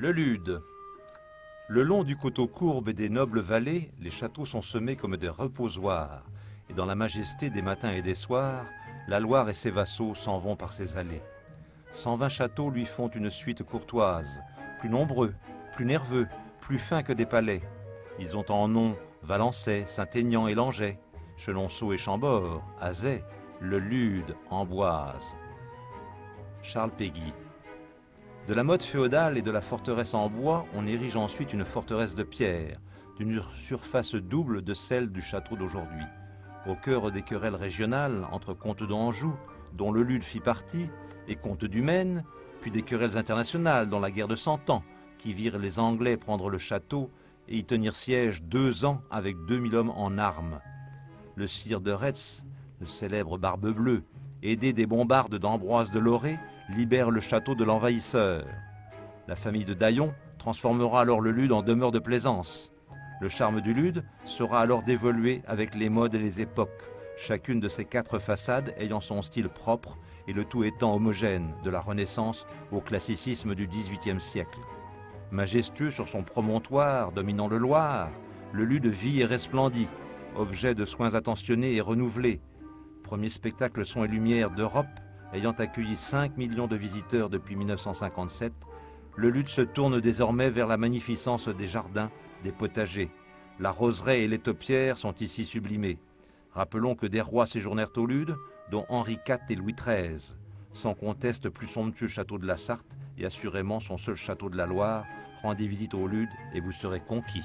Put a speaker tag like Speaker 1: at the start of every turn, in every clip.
Speaker 1: Le Lude. Le long du coteau courbe et des nobles vallées, les châteaux sont semés comme des reposoirs. Et dans la majesté des matins et des soirs, la Loire et ses vassaux s'en vont par ses allées. 120 châteaux lui font une suite courtoise, plus nombreux, plus nerveux, plus fins que des palais. Ils ont en nom Valençay, Saint-Aignan et Langeais, Chenonceau et Chambord, Azay, Le Lude, Amboise. Charles Péguy. De la motte féodale et de la forteresse en bois, on érige ensuite une forteresse de pierre, d'une surface double de celle du château d'aujourd'hui. Au cœur des querelles régionales entre comtes d'Anjou, dont le Lude fit partie, et comtes du Maine, puis des querelles internationales dans la guerre de Cent Ans, qui virent les Anglais prendre le château et y tenir siège 2 ans avec 2000 hommes en armes. Le sire de Retz, le célèbre Barbe Bleue, aidé des bombardes d'Ambroise de Lorée, libère le château de l'envahisseur. La famille de Daillon transformera alors le Lude en demeure de plaisance. Le charme du Lude sera alors dévolué avec les modes et les époques, chacune de ces 4 façades ayant son style propre et le tout étant homogène, de la Renaissance au classicisme du XVIIIe siècle. Majestueux sur son promontoire dominant le Loir, le Lude vit et resplendit, objet de soins attentionnés et renouvelés. Premier spectacle son et lumière d'Europe, ayant accueilli 5 millions de visiteurs depuis 1957, le Lude se tourne désormais vers la magnificence des jardins, des potagers. La roseraie et les taupières sont ici sublimées. Rappelons que des rois séjournèrent au Lude, dont Henri IV et Louis XIII. Sans conteste plus somptueux château de la Sarthe et assurément son seul château de la Loire, rendez visite au Lude et vous serez conquis.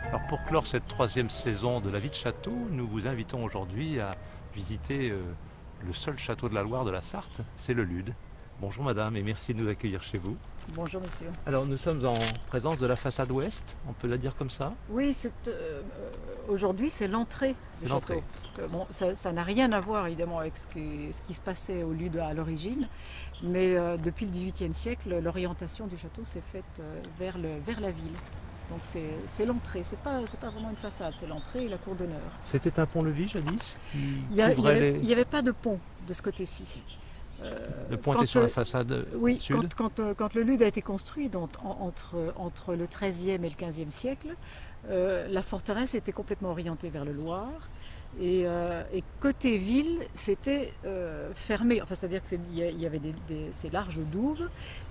Speaker 1: Alors pour clore cette 3e saison de la vie de château, nous vous invitons aujourd'hui à visiter le seul château de la Loire de la Sarthe, c'est le Lude. Bonjour madame et merci de nous accueillir chez vous.
Speaker 2: Bonjour monsieur.
Speaker 1: Alors nous sommes en présence de la façade ouest, on peut la dire comme ça?
Speaker 2: Oui, aujourd'hui c'est l'entrée du château. Bon, ça n'a rien à voir évidemment avec ce qui se passait au Lude à l'origine, mais depuis le XVIIIe siècle, l'orientation du château s'est faite vers la ville. Donc c'est l'entrée, c'est pas vraiment une façade, c'est l'entrée et la cour d'honneur.
Speaker 1: C'était un pont-levis jadis qui
Speaker 2: Il n'y avait pas de pont de ce côté-ci.
Speaker 1: Le pont était sur la façade
Speaker 2: oui,
Speaker 1: sud.
Speaker 2: quand le Lude a été construit, donc, entre le XIIIe et le XVe siècle, la forteresse était complètement orientée vers le Loir. Et côté ville, c'était fermé. Enfin, c'est-à-dire qu'il y avait ces larges douves,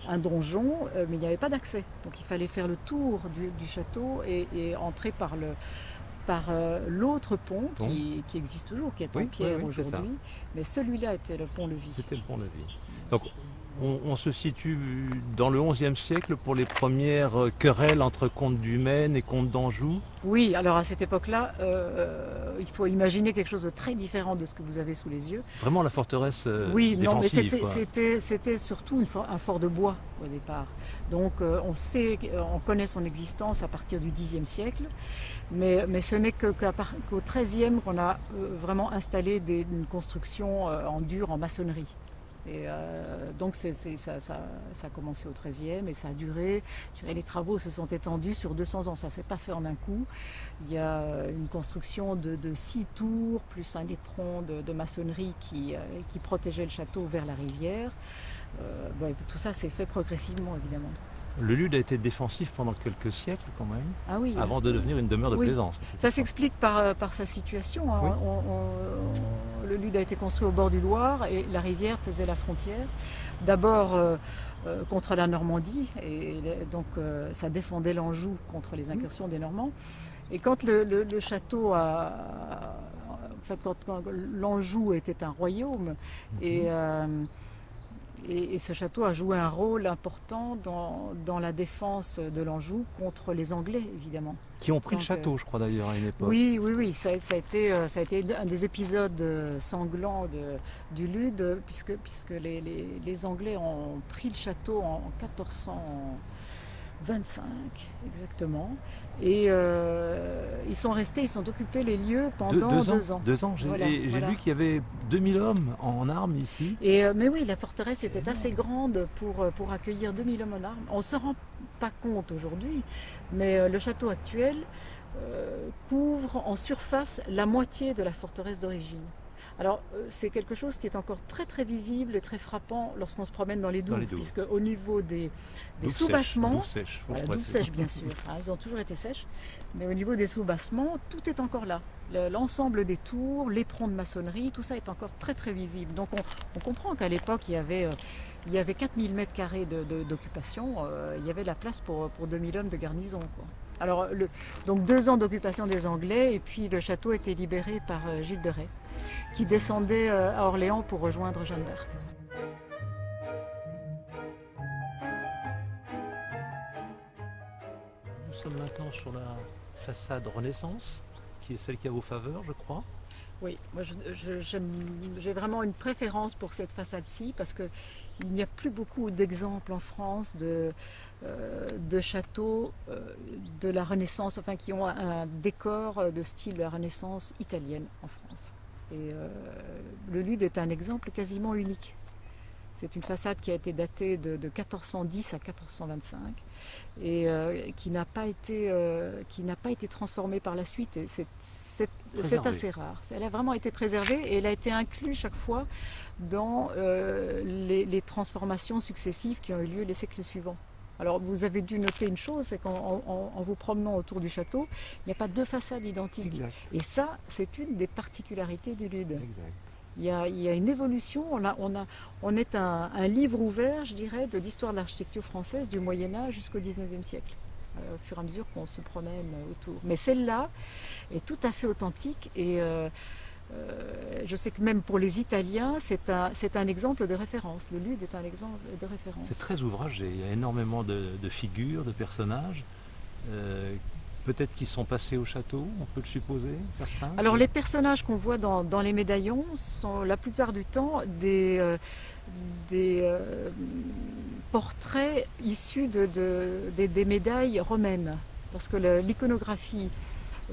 Speaker 2: un donjon, mais il n'y avait pas d'accès. Donc il fallait faire le tour du château et entrer par l'autre pont qui existe toujours, qui est en pierre aujourd'hui. Mais celui-là était le pont-levis.
Speaker 1: C'était le pont-levis. Donc on se situe dans le XIe siècle pour les premières querelles entre comtes du Maine et comtes d'Anjou.
Speaker 2: Oui, alors à cette époque-là, il faut imaginer quelque chose de très différent de ce que vous avez sous les yeux.
Speaker 1: Vraiment la forteresse
Speaker 2: oui,
Speaker 1: défensive.
Speaker 2: Non, mais c'était surtout un fort de bois au départ. Donc on connaît son existence à partir du Xe siècle, mais ce n'est qu'au XIIIe qu'on a vraiment installé une construction en dur, en maçonnerie. Et donc ça a commencé au XIIIe et ça a duré. Les travaux se sont étendus sur 200 ans. Ça ne s'est pas fait en un coup. Il y a une construction de 6 tours plus un éperon de maçonnerie qui protégeait le château vers la rivière. Tout ça s'est fait progressivement évidemment.
Speaker 1: Le Lude a été défensif pendant quelques siècles quand même, avant de devenir une demeure de plaisance.
Speaker 2: Ça s'explique par sa situation. Hein. Le Lude a été construit au bord du Loir et la rivière faisait la frontière. D'abord contre la Normandie, et donc ça défendait l'Anjou contre les incursions des Normands. Et quand le château quand l'Anjou était un royaume, et ce château a joué un rôle important dans la défense de l'Anjou contre les Anglais, évidemment.
Speaker 1: Qui ont pris le château, je crois d'ailleurs, à une époque.
Speaker 2: Oui, ça a été un des épisodes sanglants du Lude, puisque les Anglais ont pris le château en 1425, exactement. Et ils sont occupés les lieux pendant 2 ans.
Speaker 1: 2 ans, j'ai vu qu'il y avait 2000 hommes en armes ici.
Speaker 2: Mais oui, la forteresse était assez grande pour accueillir 2000 hommes en armes. On ne se rend pas compte aujourd'hui, mais le château actuel couvre en surface la moitié de la forteresse d'origine. Alors, c'est quelque chose qui est encore très très visible et très frappant lorsqu'on se promène dans les douves, puisque au niveau des sous-bassements, douves sèches bien sûr, hein, elles ont toujours été sèches, mais au niveau des sous-bassements, tout est encore là. L'ensemble des tours, l'éperon de maçonnerie, tout ça est encore très très visible. Donc on comprend qu'à l'époque, il y avait 4000 mètres carrés d'occupation, il y avait la place pour 2000 hommes de garnison, quoi. Alors, donc 2 ans d'occupation des Anglais, et puis le château a été libéré par Gilles de Rais, qui descendait à Orléans pour rejoindre Jeanne d'Arc.
Speaker 3: Nous sommes maintenant sur la façade Renaissance, qui est celle qui a vos faveurs, je crois.
Speaker 2: Oui, moi j'ai vraiment une préférence pour cette façade-ci, parce qu'il n'y a plus beaucoup d'exemples en France de châteaux de la Renaissance, enfin qui ont un décor de style de la Renaissance italienne en France. Et le Lude est un exemple quasiment unique. C'est une façade qui a été datée de 1410 à 1425 et qui n'a pas été transformée par la suite. Et c'est assez rare. Elle a vraiment été préservée et elle a été inclue chaque fois dans les transformations successives qui ont eu lieu les siècles suivants. Alors vous avez dû noter une chose, c'est qu'en vous promenant autour du château, il n'y a pas 2 façades identiques.
Speaker 3: Exact.
Speaker 2: Et ça, c'est une des particularités du Lude.
Speaker 3: Exact.
Speaker 2: Il y a une évolution, on est un livre ouvert, je dirais, de l'histoire de l'architecture française du Moyen-Âge jusqu'au XIXe siècle, au fur et à mesure qu'on se promène autour. Mais celle-là est tout à fait authentique et je sais que même pour les Italiens, c'est un exemple de référence. Le Lude est un exemple de référence.
Speaker 3: C'est très ouvragé, il y a énormément de figures, de personnages. Peut-être qu'ils sont passés au château, on peut le supposer, certains.
Speaker 2: Alors les personnages qu'on voit dans les médaillons sont la plupart du temps des portraits issus des médailles romaines. Parce que l'iconographie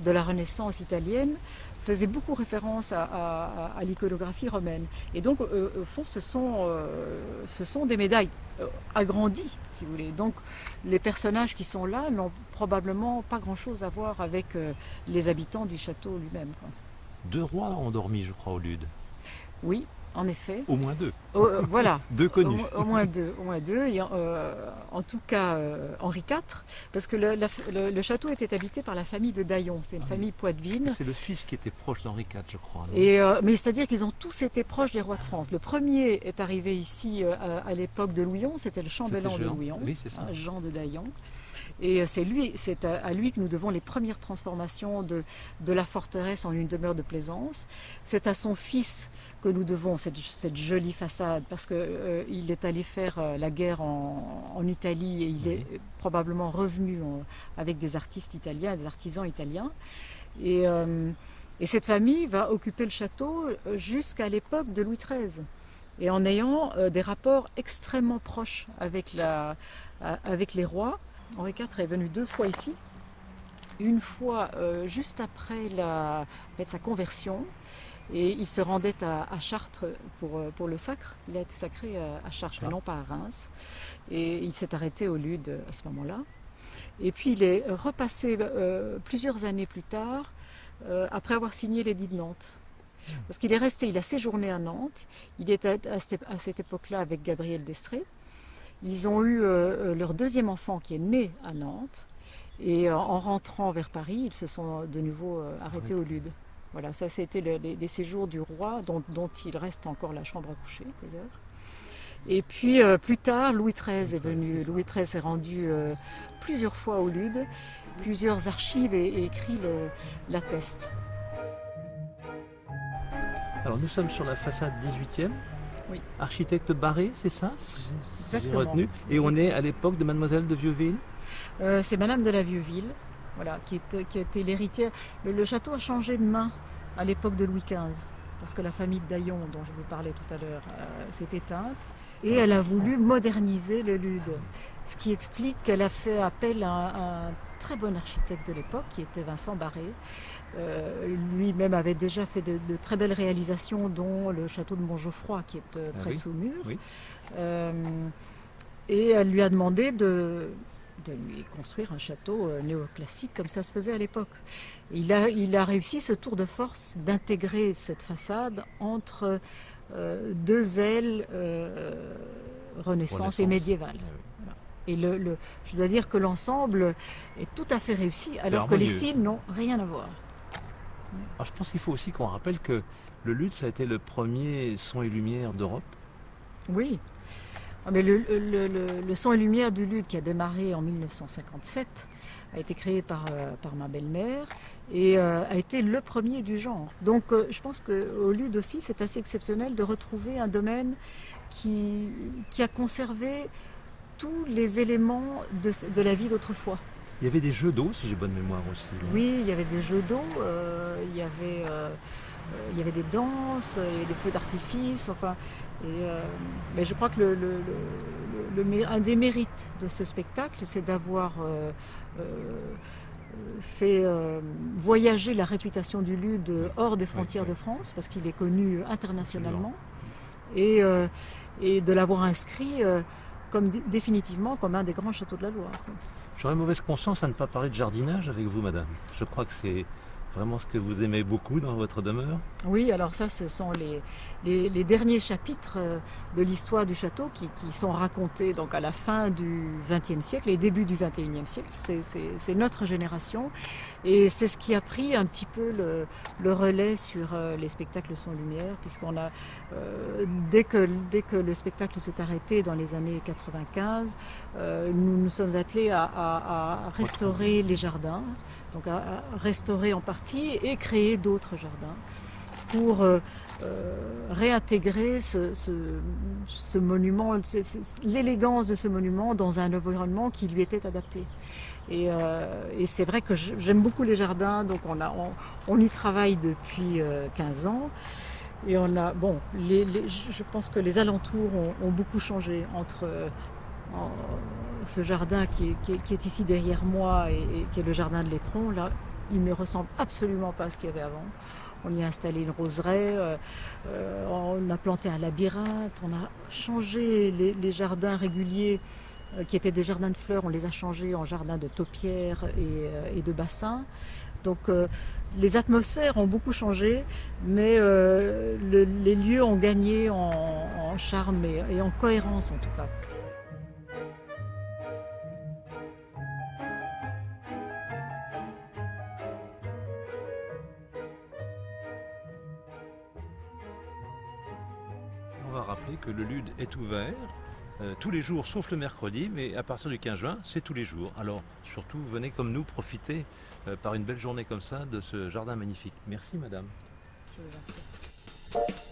Speaker 2: de la Renaissance italienne faisait beaucoup référence à l'iconographie romaine. Et donc, au fond, ce sont des médailles agrandies, si vous voulez. Donc, les personnages qui sont là n'ont probablement pas grand-chose à voir avec les habitants du château lui-même, quoi.
Speaker 3: 2 rois ont dormi, je crois, au Lude.
Speaker 2: Oui, en effet.
Speaker 3: Au moins 2.
Speaker 2: Voilà.
Speaker 3: 2 connus.
Speaker 2: Au moins 2. Et en tout cas, Henri IV, parce que le château était habité par la famille de Daillon. C'est une famille poitevine.
Speaker 3: C'est le fils qui était proche d'Henri IV, je crois.
Speaker 2: Mais c'est-à-dire qu'ils ont tous été proches des rois de France. Le premier est arrivé ici à l'époque de Louis XI, c'était le chambellan de Louis XI,
Speaker 3: oui, c'est ça.
Speaker 2: Jean de Daillon. Et c'est à lui que nous devons les premières transformations de la forteresse en une demeure de plaisance. C'est à son fils que nous devons cette jolie façade, parce qu'il est allé faire la guerre en Italie et il est probablement revenu avec des artistes italiens, des artisans italiens. Et cette famille va occuper le château jusqu'à l'époque de Louis XIII. Et en ayant des rapports extrêmement proches avec les rois. Henri IV est venu 2 fois ici. Une fois juste après sa conversion. Et il se rendait à Chartres pour le sacre. Il a été sacré à Chartres, non pas à Reims. Et il s'est arrêté au Lude à ce moment-là. Et puis il est repassé plusieurs années plus tard, après avoir signé l'édit de Nantes. Parce qu'il est resté, il a séjourné à Nantes. Il était à cette époque-là avec Gabriel d'Estrées. Ils ont eu leur 2e enfant qui est né à Nantes. Et en rentrant vers Paris, ils se sont de nouveau arrêtés au Lude. Voilà, ça c'était les séjours du roi, dont il reste encore la chambre à coucher d'ailleurs. Et puis plus tard, Louis XIII est venu. Louis XIII s'est rendu plusieurs fois au Lude. Plusieurs archives et écrits l'attestent.
Speaker 3: Alors nous sommes sur la façade 18e.
Speaker 2: Oui.
Speaker 3: Architecte Barré, c'est ça?
Speaker 2: Exactement.
Speaker 3: Retenu. Et on est à l'époque de Mademoiselle de Vieux-Ville?
Speaker 2: C'est Madame de la Vieux-Ville, voilà, qui était l'héritière. Le château a changé de main à l'époque de Louis XV, parce que la famille de Daillon, dont je vous parlais tout à l'heure, s'est éteinte. Et elle a voulu moderniser le Lude. Ce qui explique qu'elle a fait appel à un très bon architecte de l'époque, qui était Vincent Barré. Lui-même avait déjà fait de très belles réalisations, dont le château de Montgeoffroy, qui est près de Saumur.
Speaker 3: Oui.
Speaker 2: Et elle lui a demandé de lui construire un château néoclassique comme ça se faisait à l'époque. Il a réussi ce tour de force d'intégrer cette façade entre deux ailes Renaissance et médiévale. Voilà. Et je dois dire que l'ensemble est tout à fait réussi, alors que les styles n'ont rien à voir.
Speaker 3: Alors, je pense qu'il faut aussi qu'on rappelle que le luth, ça a été le premier son et lumière d'Europe.
Speaker 2: Oui. Mais le son et lumière du luth qui a démarré en 1957 a été créé par ma belle-mère et a été le premier du genre. Donc je pense qu'au luth aussi c'est assez exceptionnel de retrouver un domaine qui a conservé tous les éléments de la vie d'autrefois.
Speaker 3: Il y avait des jeux d'eau, si j'ai bonne mémoire aussi.
Speaker 2: Oui, il y avait des jeux d'eau, il y avait des danses, il y avait des feux d'artifice, enfin... mais je crois que un des mérites de ce spectacle, c'est d'avoir fait voyager la réputation du luth hors des frontières de France, parce qu'il est connu internationalement, et de l'avoir inscrit définitivement comme un des grands châteaux de la Loire.
Speaker 3: J'aurais mauvaise conscience à ne pas parler de jardinage avec vous, madame. Je crois que c'est vraiment ce que vous aimez beaucoup dans votre demeure.
Speaker 2: Oui, alors ça, ce sont les derniers chapitres de l'histoire du château qui sont racontés donc à la fin du XXe siècle et début du XXIe siècle. C'est notre génération et c'est ce qui a pris un petit peu le relais sur les spectacles son lumière, puisqu'on a dès que le spectacle s'est arrêté dans les années 95, nous sommes attelés à restaurer les jardins, donc à restaurer en partie et créer d'autres jardins pour réintégrer ce monument, l'élégance de ce monument dans un environnement qui lui était adapté. Et c'est vrai que j'aime beaucoup les jardins, donc on y travaille depuis 15 ans. Et on a, bon, je pense que les alentours ont beaucoup changé entre ce jardin qui est ici derrière moi et qui est le jardin de l'Éperon. Là, il ne ressemble absolument pas à ce qu'il y avait avant. On y a installé une roseraie, on a planté un labyrinthe, on a changé les jardins réguliers qui étaient des jardins de fleurs, on les a changés en jardins de taupières et de bassins. Donc les atmosphères ont beaucoup changé, mais les lieux ont gagné en charme et en cohérence en tout cas.
Speaker 3: On va rappeler que le luth est ouvert tous les jours sauf le mercredi, mais à partir du 15 juin, c'est tous les jours. Alors surtout, venez comme nous profiter par une belle journée comme ça de ce jardin magnifique. Merci madame.
Speaker 2: Je vous en prie.